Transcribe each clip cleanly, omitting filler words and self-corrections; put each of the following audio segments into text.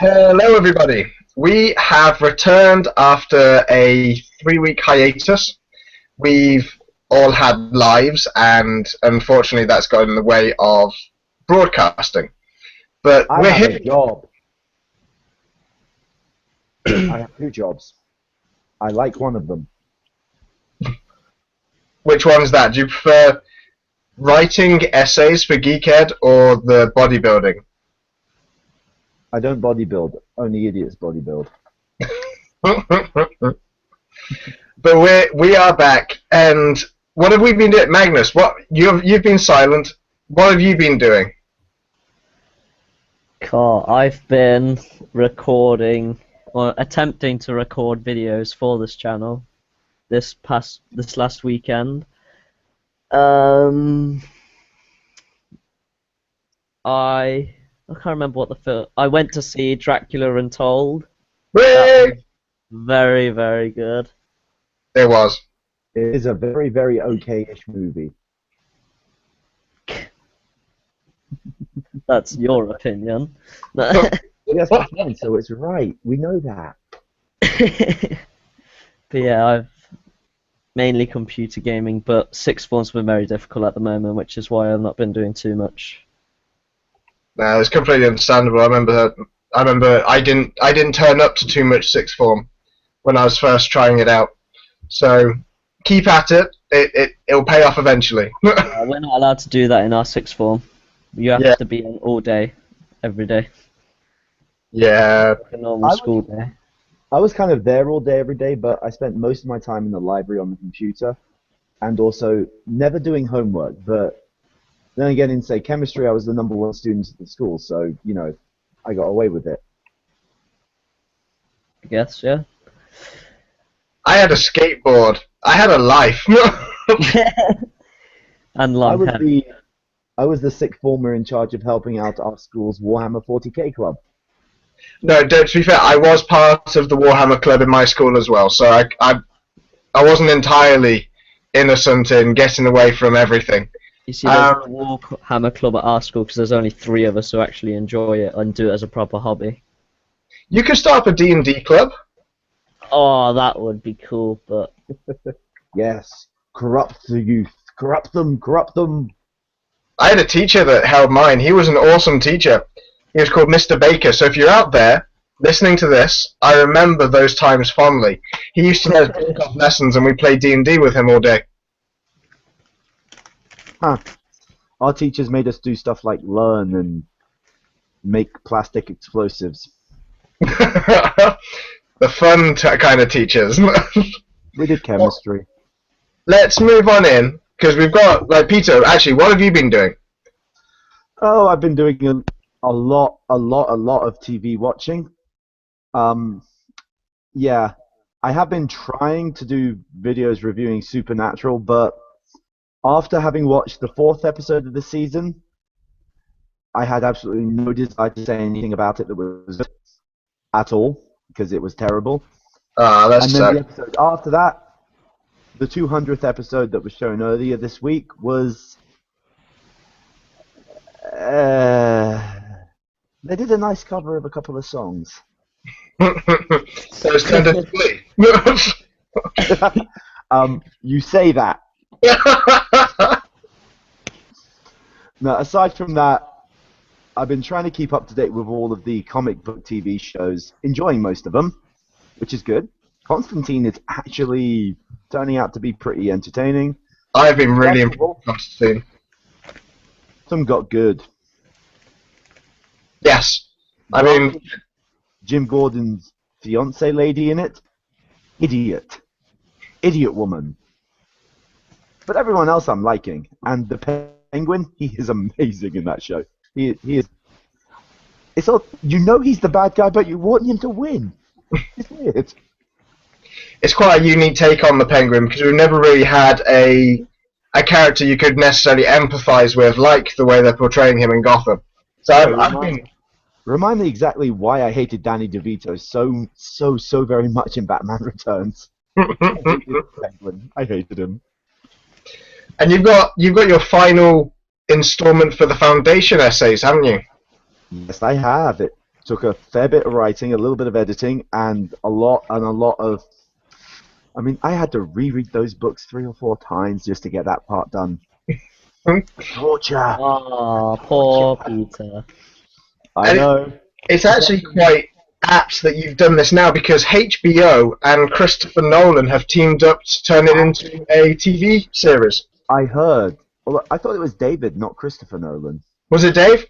Hello, everybody. We have returned after a 3-week hiatus. We've all had lives, and unfortunately, that's got in the way of broadcasting. But I we're have here. a job. I have two jobs. I like one of them. Which one's that? Do you prefer writing essays for Geekhead or the bodybuilding? I don't bodybuild. Only idiots bodybuild. But we are back, and what have we been doing, Magnus? What you've been silent. What have you been doing? Carl, I've been recording or attempting to record videos for this channel this last weekend. I can't remember what the film. I went to see Dracula Untold. Whee! Very, very good. There was. It is a very, very okay-ish movie. That's your opinion. Yes, that's fine, so it's right. We know that. But yeah, I've mainly computer gaming, but sixth form's been very difficult at the moment, which is why I've not been doing too much. No, it's completely understandable. I remember I didn't turn up to too much sixth form when I was first trying it out. So keep at it. It'll pay off eventually. We're not allowed to do that in our sixth form. You have to be in all day, every day. Yeah. Like a normal school day. I was kind of there all day, every day, but I spent most of my time in the library on the computer, and also never doing homework. But then again, in, say, chemistry, I was the #1 student at the school, so, you know, I got away with it. I guess, yeah. I had a skateboard. I had a life. And long hair. I was the sixth former in charge of helping out our school's Warhammer 40k club. No, to be fair, I was part of the Warhammer club in my school as well, so I wasn't entirely innocent in getting away from everything. You see, there's a Warhammer club at our school because there's only 3 of us who actually enjoy it and do it as a proper hobby. You could start up a D&D club. Oh, that would be cool, but... Yes, corrupt the youth. Corrupt them, corrupt them. I had a teacher that held mine. He was an awesome teacher. He was called Mr. Baker, so if you're out there listening to this, I remember those times fondly. He used to let us take off lessons and we played D&D with him all day. Huh. Our teachers made us do stuff like learn and make plastic explosives. The fun kind of teachers. We did chemistry. Let's move on in, because we've got, like, Peter, actually, what have you been doing? Oh, I've been doing a lot of TV watching. Yeah, I have been trying to do videos reviewing Supernatural, but after having watched the 4th episode of the season, I had absolutely no desire to say anything about it that was good at all, because it was terrible. That's and then sad. the episode after that, the 200th episode that was shown earlier this week was... they did a nice cover of a couple of songs. So it's turned into Glee. You say that. Now, aside from that, I've been trying to keep up to date with all of the comic book TV shows, enjoying most of them, which is good. Constantine is actually turning out to be pretty entertaining. I've been really impressed with Constantine. Some got good. Yes. I mean... Jim Gordon's fiance lady in it? Idiot. Idiot woman. But everyone else I'm liking. And the Penguin, he is amazing in that show. He is... It's all, you know he's the bad guy, but you want him to win. It's weird. It's quite a unique take on the Penguin, because we've never really had a character you could necessarily empathise with, like the way they're portraying him in Gotham. So I've been... Remind me exactly why I hated Danny DeVito so very much in Batman Returns. I hated him. And you've got your final installment for the Foundation essays, haven't you? Yes, I have. Took a fair bit of writing, a little bit of editing, and a lot of. I mean, I had to reread those books 3 or 4 times just to get that part done. Torture. Oh, poor Peter. I And know. it's actually quite apt that you've done this now because HBO and Christopher Nolan have teamed up to turn it into a TV series. I heard. Well, I thought it was David, not Christopher Nolan. Was it Dave?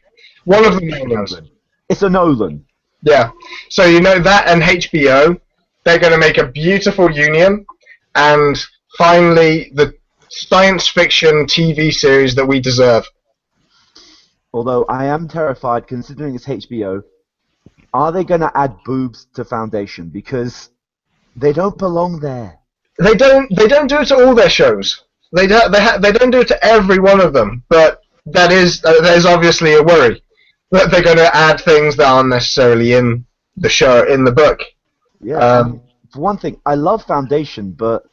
One of the Nolans. It's a Nolan. Yeah. So you know that and HBO, they're going to make a beautiful union, and finally the science fiction TV series that we deserve. Although I am terrified, considering it's HBO, are they going to add boobs to Foundation? Because they don't belong there. They don't do it to all their shows. They don't do it to every one of them. But there's obviously a worry that they're going to add things that aren't necessarily in the show, in the book. Yeah. For one thing, I love Foundation, but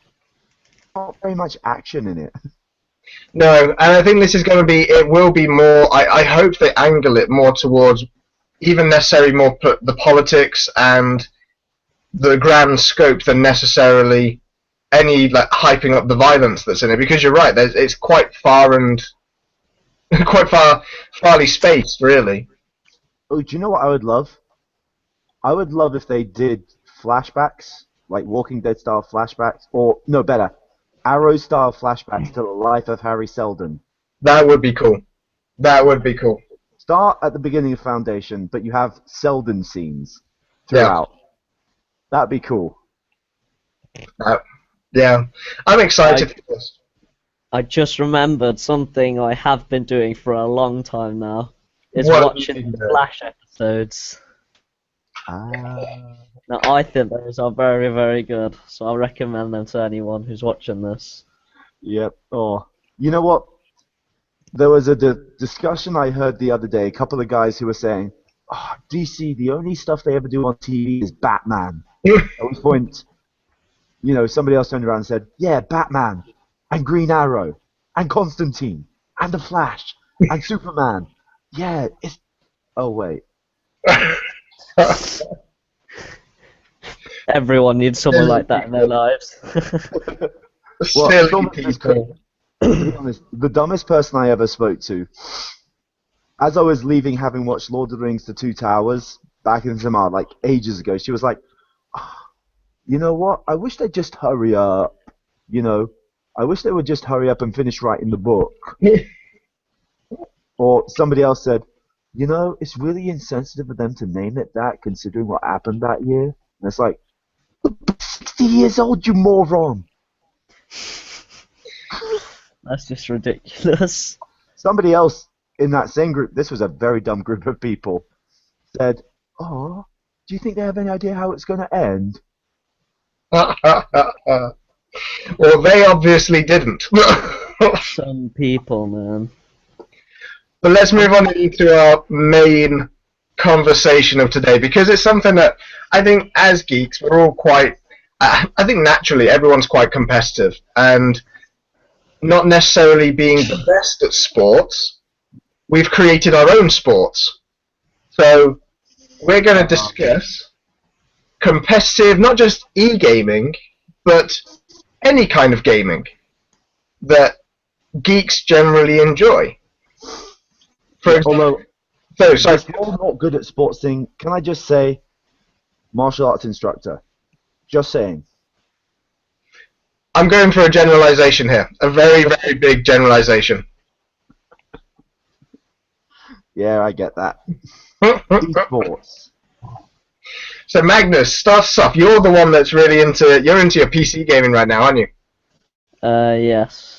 not very much action in it. No, and I think this is going to be. It will be more. I hope they angle it more towards even necessarily more the politics and the grand scope than necessarily any like hyping up the violence that's in it. Because you're right, it's quite far and farly spaced, really. Oh, do you know what I would love? I would love if they did flashbacks, like Walking Dead style flashbacks, or no, better, Arrow style flashbacks to the life of Harry Seldon. That would be cool. That would be cool. Start at the beginning of Foundation, but you have Seldon scenes throughout. That'd be cool. Yeah, I'm excited for this. I just remembered something I have been doing for a long time now. Is What watching the Flash episodes. Ah. Now, I think those are very, very good, so I'll recommend them to anyone who's watching this. Yep. Oh, you know what? There was a discussion I heard the other day. A couple of guys who were saying, "Oh, DC, the only stuff they ever do on TV is Batman." At which point, you know, somebody else turned around and said, "Yeah, Batman, and Green Arrow, and Constantine, and the Flash, and Superman. Yeah, it's." Oh wait. Everyone needs someone like that in their lives. Well, Silly people. to be honest, the dumbest person I ever spoke to, as I was leaving having watched Lord of the Rings: The Two Towers back in Zamar, like ages ago, she was like, "You know what? I wish they'd just hurry up. You know, I wish they would just hurry up and finish writing the book." Or somebody else said, "You know, it's really insensitive of them to name it that, considering what happened that year." And it's like, 60 years old, you moron! That's just ridiculous. Somebody else in that same group, this was a very dumb group of people, said, "Oh, do you think they have any idea how it's going to end?" Well, they obviously didn't. Some people, man. But let's move on into our main conversation of today, because it's something that I think as geeks we're all quite, I think naturally everyone's quite competitive, and not necessarily being the best at sports, we've created our own sports. So we're going to discuss competitive, not just e-gaming, but any kind of gaming that geeks generally enjoy. For example, Although you're not good at sports thing, can I just say, martial arts instructor? Just saying. I'm going for a generalization here, a very, very big generalization. Yeah, I get that. Esports. So Magnus, start us off. You're the one that's really into your PC gaming right now, aren't you? Yes.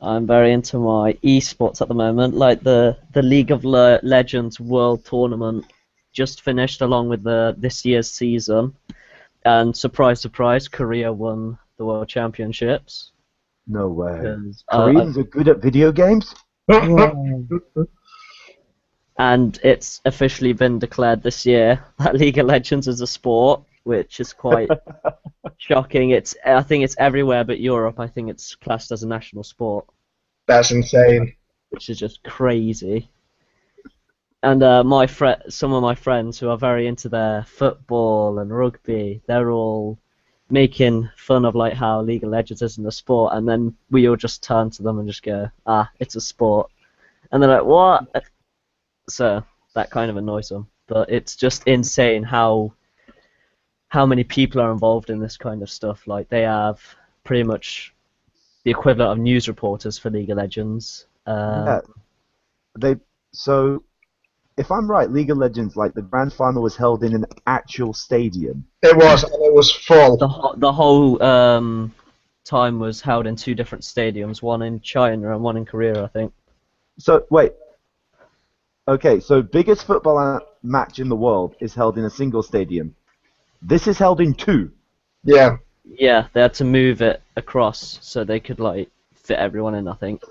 I'm very into my esports at the moment, like the League of Legends World Tournament just finished along with this year's season, and surprise, surprise, Korea won the World Championships. No way. 'Cause, Koreans are good at video games? And it's officially been declared this year that League of Legends is a sport, which is quite shocking. I think it's everywhere but Europe. I think it's classed as a national sport. That's insane. Which is just crazy. And some of my friends who are very into their football and rugby, they're all making fun of like how League of Legends isn't a sport, and then we all just turn to them and just go, it's a sport. And they're like, what? So that kind of annoys them. But it's just insane how many people are involved in this kind of stuff. Like, they have pretty much the equivalent of news reporters for League of Legends. Yeah. So, if I'm right, League of Legends, like, the grand final was held in an actual stadium. It was, and it was full. The whole time was held in 2 different stadiums, one in China and one in Korea, I think. So, wait. Okay, so biggest football match in the world is held in a single stadium. This is held in 2. Yeah. Yeah, they had to move it across so they could like fit everyone in, I think.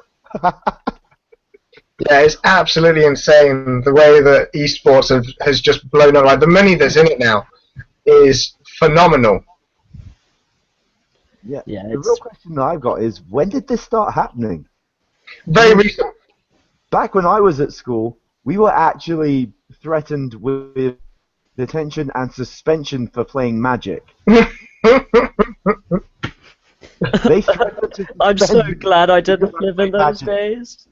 Yeah, it's absolutely insane the way that esports has just blown up. Like, the money that's in it now is phenomenal. Yeah. Yeah, The real question that I've got is, when did this start happening? Very recent. Back when I was at school, we were actually threatened with detention and suspension for playing Magic. They threatened to I'm so suspend glad I because didn't I live in played those Magic. days.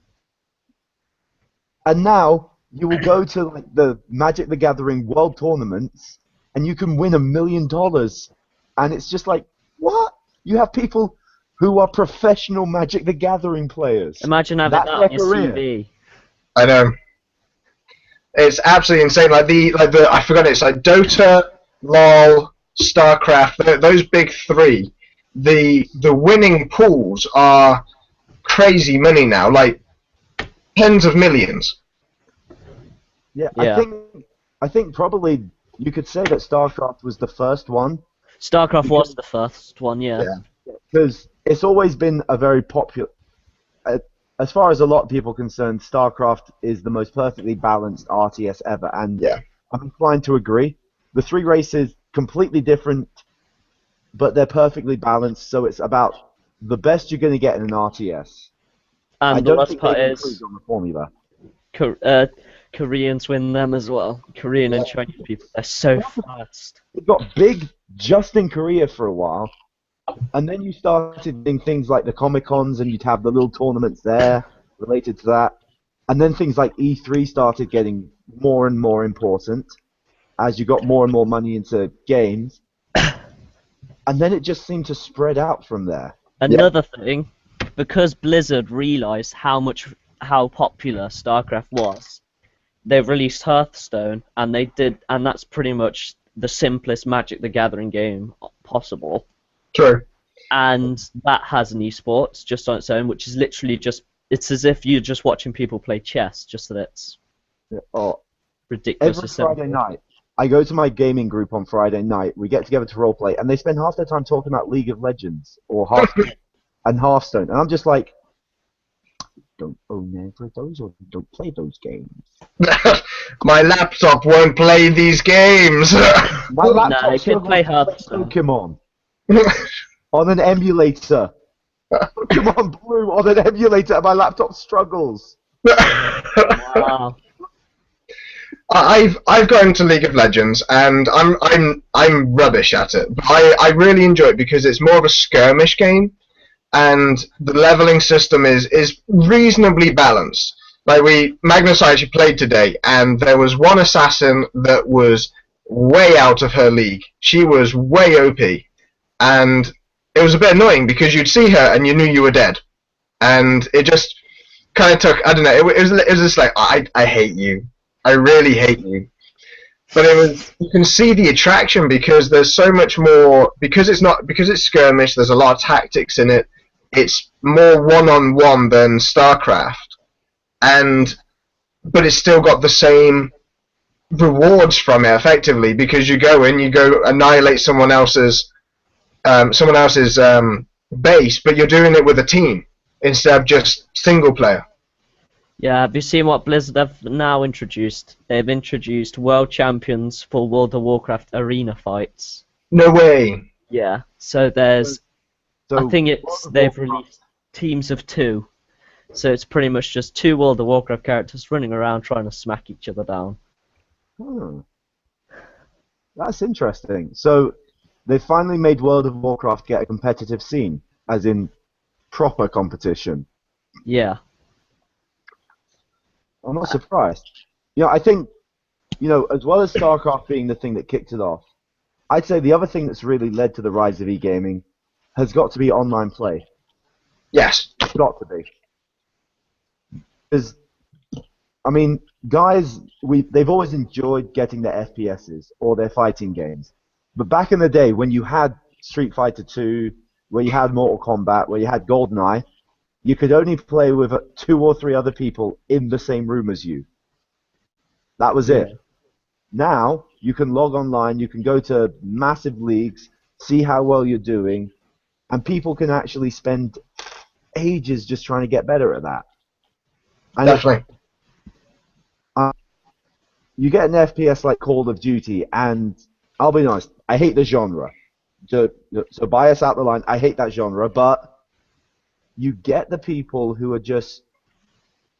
And now you will go to like the Magic the Gathering World Tournaments, and you can win $1 million. And it's just like, what? You have people who are professional Magic the Gathering players. Imagine having That's that their on your career. CV. I know. It's absolutely insane. Like the I forgot it's like Dota, LoL, StarCraft. Those big 3. The winning pools are crazy money now. Like tens of millions. Yeah, Yeah. I think probably you could say that StarCraft was the first one, StarCraft was the first one, yeah. because it's always been a very popular. As far as a lot of people are concerned, StarCraft is the most perfectly balanced RTS ever, and Yeah. I'm inclined to agree. The 3 races completely different, but they're perfectly balanced. So it's about the best you're going to get in an RTS. I And the don't last think part they is improved on the formula. Koreans win them as well. Korean and Chinese people, they're so fast. It got big just in Korea for a while, and then you started doing things like the Comic-Cons, and you'd have the little tournaments there related to that. And then things like E3 started getting more and more important as you got more and more money into games. And then it just seemed to spread out from there. Another thing, because Blizzard realized how popular StarCraft was, they released Hearthstone, and that's pretty much the simplest Magic the Gathering game possible. True. And that has an esports just on its own, which is literally it's as if you're just watching people play chess, just that it's Oh, ridiculous. every Friday night, I go to my gaming group on Friday night. We get together to roleplay, and they spend half their time talking about League of Legends or Hearthstone, and I'm just like, don't own any of those or don't play those games. My laptop won't play these games. My laptop you still can play runs Hearthstone. Pokemon on an emulator. Come on, Blue, on an emulator, and my laptop struggles. Wow. I've got into League of Legends, and I'm rubbish at it. But I really enjoy it because it's more of a skirmish game, and the leveling system is reasonably balanced. Like Magnus and I actually played today, and there was one assassin that was way out of her league. She was way OP, and it was a bit annoying because you'd see her and you knew you were dead, and it just kind of took, I don't know, it was just like, I hate you. I really hate you. But you can see the attraction because there's so much more, because it's skirmish, there's a lot of tactics in it. It's more one-on-one than StarCraft. But it's still got the same rewards from it, effectively, because you go annihilate someone else's base, but you're doing it with a team instead of just single player. Yeah, have you seen what Blizzard have now introduced? They've introduced world champions for World of Warcraft arena fights. No way. Yeah, so there's, So, I think World it's, of they've Warcraft- released teams of 2. So it's pretty much just two World of Warcraft characters running around trying to smack each other down. Hmm. That's interesting. So they finally made World of Warcraft get a competitive scene, as in proper competition. Yeah. I'm not surprised. I think, as well as StarCraft being the thing that kicked it off, I'd say the other thing that's really led to the rise of e-gaming has got to be online play. Yes. It's got to be. Because, guys, they've always enjoyed getting their FPSs or their fighting games. But back in the day, when you had Street Fighter 2, where you had Mortal Kombat, where you had GoldenEye, you could only play with 2 or 3 other people in the same room as you. That was it. Yeah. Now, you can log online, you can go to massive leagues, see how well you're doing, and people can actually spend ages just trying to get better at that. And Definitely. you get an FPS like Call of Duty, and I'll be honest, I hate the genre. So bias out the line, I hate that genre, but you get the people who are just,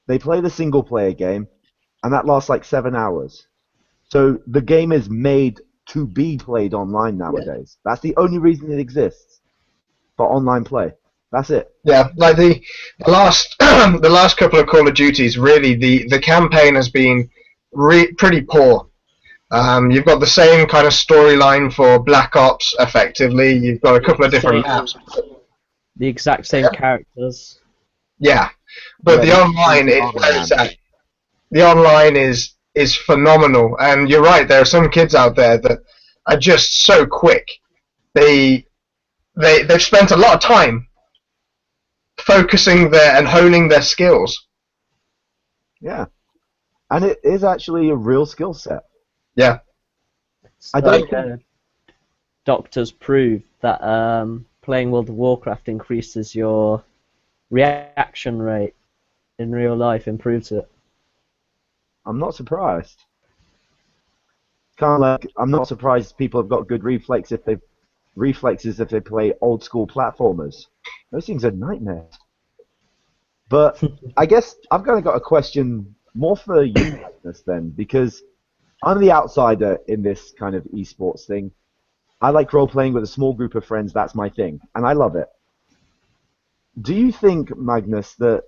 they play the single player game, and that lasts like 7 hours. So the game is made to be played online nowadays. That's the only reason it exists, for online play. That's it. Yeah, like the last the last couple of Call of Duties, really the campaign has been pretty poor. You've got the same kind of storyline for Black Ops, effectively. You've got a couple of different maps. The exact same characters. Yeah, but the online, the online is phenomenal, and you're right. There are some kids out there that are just so quick. They've spent a lot of time focusing there and honing their skills. Yeah, and it is actually a real skill set. Yeah, I don't think doctors prove that playing World of Warcraft increases your reaction rate in real life, improves it. I'm not surprised. Kind of like I'm not surprised people have got good reflexes if they play old school platformers. Those things are nightmares. But I guess I've kind of got a question more for you, Magnus, then, because I'm the outsider in this kind of esports thing. I like role-playing with a small group of friends. That's my thing, and I love it. Do you think, Magnus, that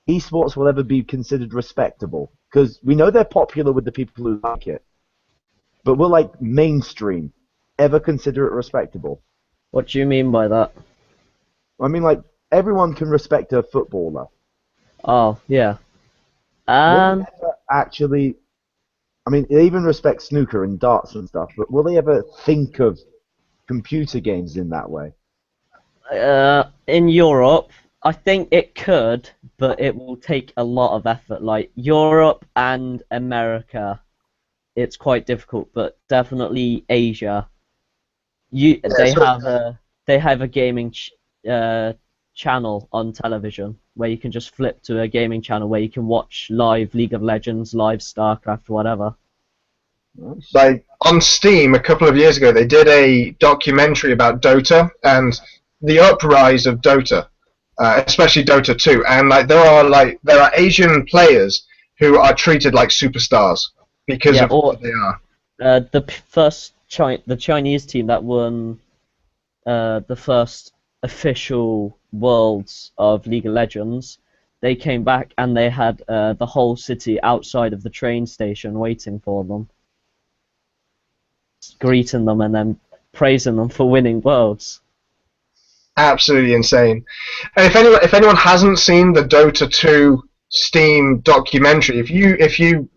esports will ever be considered respectable? Because we know they're popular with the people who like it. But will, like, mainstream ever consider it respectable? What do you mean by that? I mean, like, everyone can respect a footballer. Oh, yeah. Will they ever actually... I mean, they even respect snooker and darts and stuff, but will they ever think of computer games in that way? In Europe, I think it could, but it will take a lot of effort. Like, Europe and America, it's quite difficult, but definitely Asia. They have a gaming channel on television where you can just flip to a gaming channel where you can watch live League of Legends, live StarCraft, whatever. like on Steam a couple of years ago, they did a documentary about Dota and the uprise of Dota, especially Dota 2, and there are Asian players who are treated like superstars because of who they are. The Chinese team that won the first official Worlds of League of Legends, they came back and they had the whole city outside of the train station waiting for them, greeting them and then praising them for winning Worlds. Absolutely insane. And if anyone hasn't seen the Dota 2 Steam documentary, if you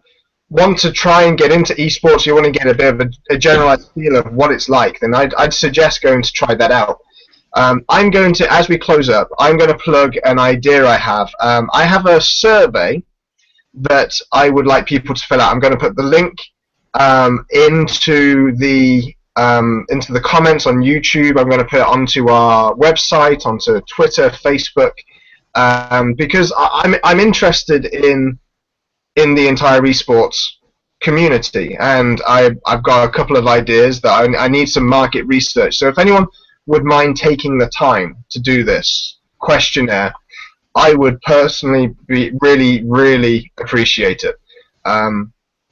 want to try and get into esports, you want to get a bit of a generalized feel of what it's like, then I'd suggest going to try that out. I'm going to, as we close up, I'm going to plug an idea I have. I have a survey that I would like people to fill out. I'm going to put the link into the comments on YouTube. I'm going to put it onto our website, onto Twitter, Facebook, because I'm interested in the entire esports community, and I've got a couple of ideas that I need some market research. So if anyone would mind taking the time to do this questionnaire I would personally be really appreciate it.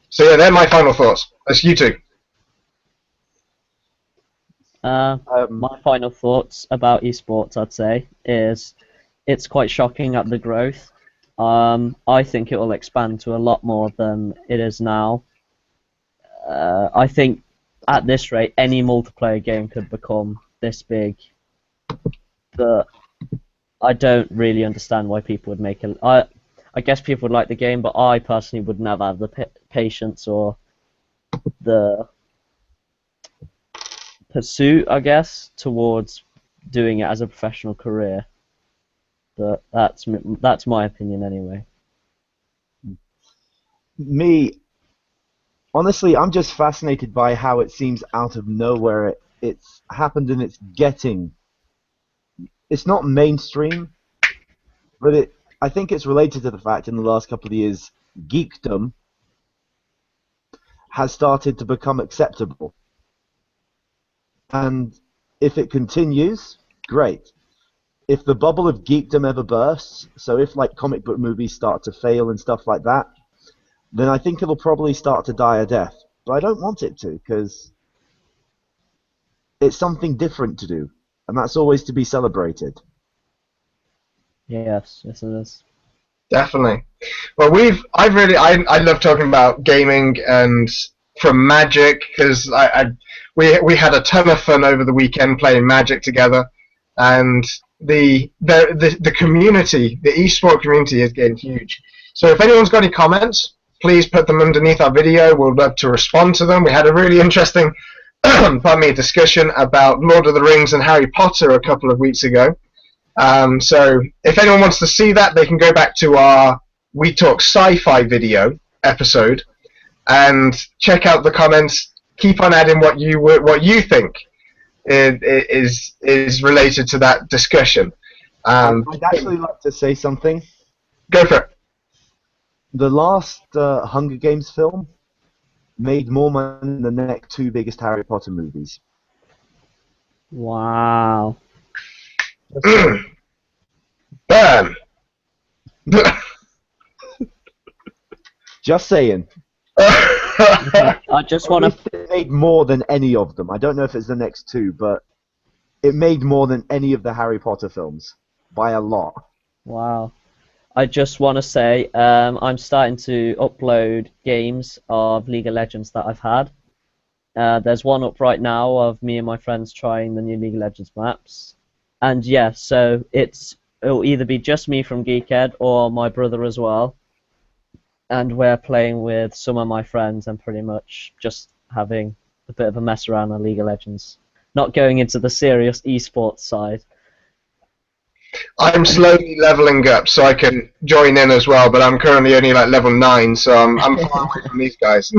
So yeah, they're my final thoughts. That's you two. My final thoughts about esports, I'd say, is it's quite shocking at the growth. I think it will expand to a lot more than it is now. I think at this rate, any multiplayer game could become this big. But I don't really understand why people would make it. I guess people would like the game, but I personally would never have the patience or the pursuit, I guess, towards doing it as a professional career. But that's my opinion anyway. Me, honestly, I'm just fascinated by how it seems out of nowhere it's happened, and it's not mainstream, but I think it's related to the fact in the last couple of years geekdom has started to become acceptable. And if it continues, great. If the bubble of geekdom ever bursts, so if like comic book movies start to fail and stuff like that, then I think it'll probably start to die a death. But I don't want it to, because it's something different to do, and that's always to be celebrated. Yes, it is. Definitely. Well, I love talking about gaming and from Magic, because we had a ton of fun over the weekend playing Magic together, and the community, the esport community, is getting huge. So if anyone's got any comments, please put them underneath our video. We'll love to respond to them. We had a really interesting discussion about Lord of the Rings and Harry Potter a couple of weeks ago. So if anyone wants to see that, they can go back to our We Talk Sci-Fi video episode and check out the comments. Keep on adding what you think is related to that discussion. I'd actually like to say something. Go for it. The last Hunger Games film made more money than the next two biggest Harry Potter movies. Wow. Burn. Just saying. I just want to. It made more than any of them. I don't know if it's the next two, but it made more than any of the Harry Potter films by a lot. Wow. I just want to say I'm starting to upload games of League of Legends that I've had. There's one up right now of me and my friends trying the new League of Legends maps. And yeah, so it'll either be just me from Geekhead or my brother as well. And we're playing with some of my friends and pretty much just having a bit of a mess around on League of Legends. Not going into the serious esports side. I'm slowly leveling up so I can join in as well, but I'm currently only like level 9, so I'm far away from these guys.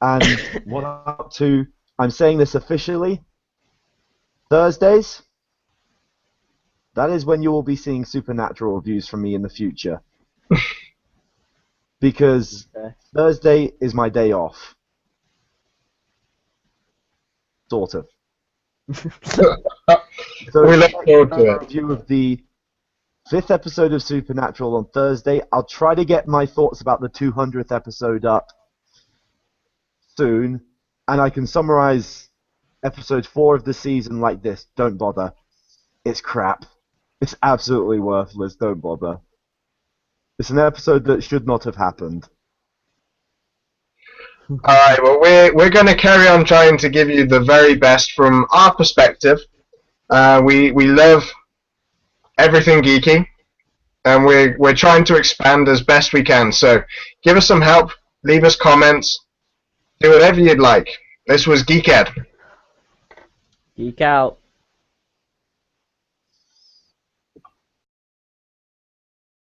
And what I'm up to, I'm saying this officially, Thursdays, that is when you will be seeing Supernatural reviews from me in the future. Because Thursday is my day off. Sort of. So we look forward to a review of the 5th episode of Supernatural on Thursday. I'll try to get my thoughts about the 200th episode up soon, and I can summarize episode 4 of the season like this. Don't bother. It's crap. It's absolutely worthless. Don't bother. It's an episode that should not have happened. Alright, well we're going to carry on trying to give you the very best from our perspective. We love everything geeky, and we're trying to expand as best we can. So give us some help, leave us comments, do whatever you'd like. This was Geekhead. Geek out.